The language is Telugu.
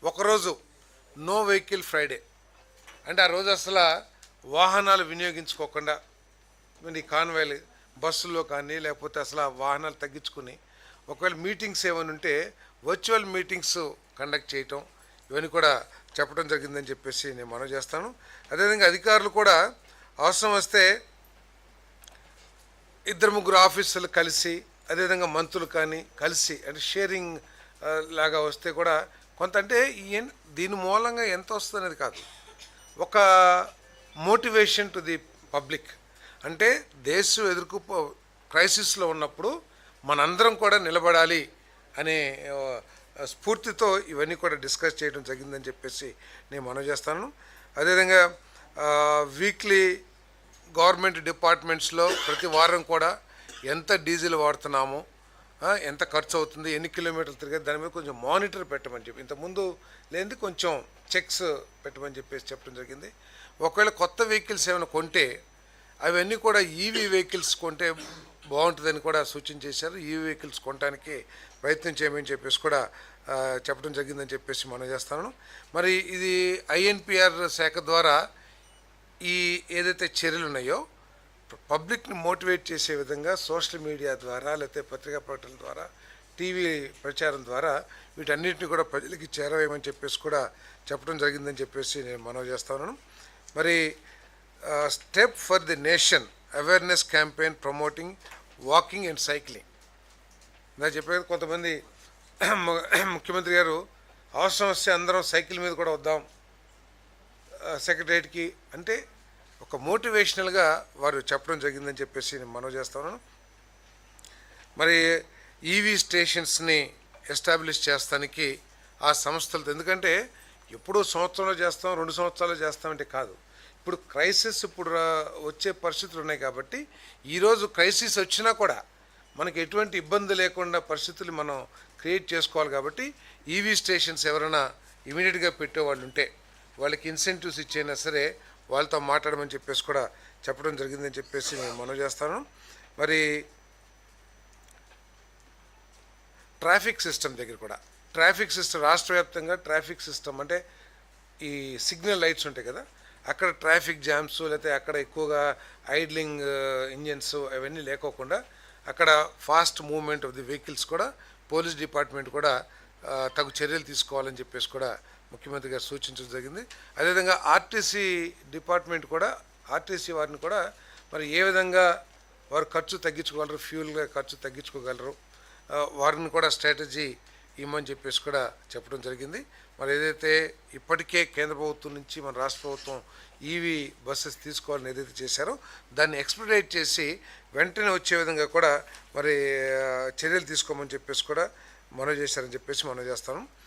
ఒకరోజు నో వెహికల్ ఫ్రైడే అంటే ఆ రోజు అసలు వాహనాలు వినియోగించుకోకుండా ఈ కాన్వాయ్లు బస్సుల్లో కానీ లేకపోతే అసలు ఆ వాహనాలు తగ్గించుకుని ఒకవేళ మీటింగ్స్ ఏమైనా ఉంటే వర్చువల్ మీటింగ్స్ కండక్ట్ చేయటం ఇవన్నీ కూడా చెప్పడం జరిగిందని చెప్పేసి నేను మనవి చేస్తాను. అదేవిధంగా అధికారులు కూడా అవసరం వస్తే ఇద్దరు ముగ్గురు ఆఫీసులు కలిసి అదేవిధంగా మంత్రులు కానీ కలిసి అంటే షేరింగ్ లాగా వస్తే కూడా కొంత అంటే దీని మూలంగా ఎంత వస్తుంది అనేది కాదు, ఒక మోటివేషన్ టు ది పబ్లిక్. అంటే దేశం క్రైసిస్లో ఉన్నప్పుడు మనందరం కూడా నిలబడాలి అనే స్ఫూర్తితో ఇవన్నీ కూడా డిస్కస్ చేయడం జరిగిందని చెప్పేసి నేను మనవి చేస్తాను. అదేవిధంగా వీక్లీ గవర్నమెంట్ డిపార్ట్మెంట్స్లో ప్రతి వారం కూడా ఎంత డీజిల్ వాడుతున్నాము, ఎంత ఖర్చు అవుతుంది, ఎన్ని కిలోమీటర్లు తిరిగేది, దాని మీద కొంచెం మానిటర్ పెట్టమని చెప్పి ఇంతకుముందు లేనిది కొంచెం చెక్స్ పెట్టమని చెప్పేసి చెప్పడం జరిగింది. ఒకవేళ కొత్త వెహికల్స్ ఏమైనా కొంటే అవన్నీ కూడా ఈవీ వెహికల్స్ కొంటే బాగుంటుందని కూడా సూచన చేశారు. ఈవీ వెహికల్స్ కొనడానికి ప్రయత్నం చేయమని చెప్పేసి కూడా చెప్పడం జరిగిందని చెప్పేసి మనం చేస్తాను. మరి ఇది ఐఎన్పిఆర్ శాఖ ద్వారా ఈ ఏదైతే చర్యలు ఉన్నాయో పబ్లిక్ని మోటివేట్ చేసే విధంగా సోషల్ మీడియా ద్వారా లేకపోతే పత్రికా ప్రకటనల ద్వారా టీవీ ప్రచారం ద్వారా వీటన్నిటిని కూడా ప్రజలకి చేరవేయమని చెప్పేసి కూడా చెప్పడం జరిగిందని చెప్పేసి నేను మనవి చేస్తాను. మరి step for the nation awareness campaign promoting walking and cycling. నాకు చెప్పేది కొంతమంది ముఖ్యమంత్రి గారు అవసరం వస్తే అందరం సైకిల్ మీద కూడా వద్దాం సెక్రటరియట్కి అంటే ఒక మోటివేషనల్గా వారు చెప్పడం జరిగిందని చెప్పేసి నేను మనవి చేస్తాను. మరి ఈవీ స్టేషన్స్ని ఎస్టాబ్లిష్ చేస్తానికి ఆ సంస్థలతో, ఎందుకంటే ఎప్పుడూ సంవత్సరంలో చేస్తాం 2 సంవత్సరాలు చేస్తామంటే కాదు, ఇప్పుడు క్రైసిస్ వచ్చే పరిస్థితులు ఉన్నాయి కాబట్టి ఈరోజు క్రైసిస్ వచ్చినా కూడా మనకి ఎటువంటి ఇబ్బంది లేకుండా పరిస్థితులు మనం క్రియేట్ చేసుకోవాలి. కాబట్టి ఈవీ స్టేషన్స్ ఎవరైనా ఇమీడియట్గా పెట్టేవాళ్ళు ఉంటే వాళ్ళకి ఇన్సెంటివ్స్ ఇచ్చైనా సరే వాళ్ళతో మాట్లాడమని చెప్పేసి కూడా చెప్పడం జరిగిందని చెప్పేసి నేను మనవి చేస్తాను. మరి ట్రాఫిక్ సిస్టమ్ దగ్గర కూడా ట్రాఫిక్ సిస్టమ్ రాష్ట్ర వ్యాప్తంగా ట్రాఫిక్ సిస్టమ్ అంటే ఈ సిగ్నల్ లైట్స్ ఉంటాయి కదా, అక్కడ ట్రాఫిక్ జామ్స్ లేకపోతే అక్కడ ఎక్కువగా ఐడ్లింగ్ ఇంజన్స్ అవన్నీ లేకోకుండా అక్కడ fast movement of the vehicles కూడా పోలీస్ డిపార్ట్మెంట్ కూడా తగు చర్యలు తీసుకోవాలని చెప్పేసి కూడా ముఖ్యమంత్రి గారు సూచించడం జరిగింది. అదేవిధంగా ఆర్టీసీ డిపార్ట్మెంట్ కూడా ఆర్టీసీ వారిని కూడా మరి ఏ విధంగా వారు ఖర్చు తగ్గించుకోగలరు, ఫ్యూల్గా ఖర్చు తగ్గించుకోగలరు, వారిని కూడా స్ట్రాటజీ ఇవ్వమని చెప్పేసి కూడా చెప్పడం జరిగింది. మరి ఏదైతే ఇప్పటికే కేంద్ర ప్రభుత్వం నుంచి మన రాష్ట్ర ప్రభుత్వం ఈవీ బస్సెస్ తీసుకోవాలని ఏదైతే చేశారో దాన్ని ఎక్స్పెడిట్ చేసి వెంటనే వచ్చే విధంగా కూడా మరి చర్యలు తీసుకోమని చెప్పేసి కూడా మనవి చేశారని చెప్పేసి మనం చేస్తాను.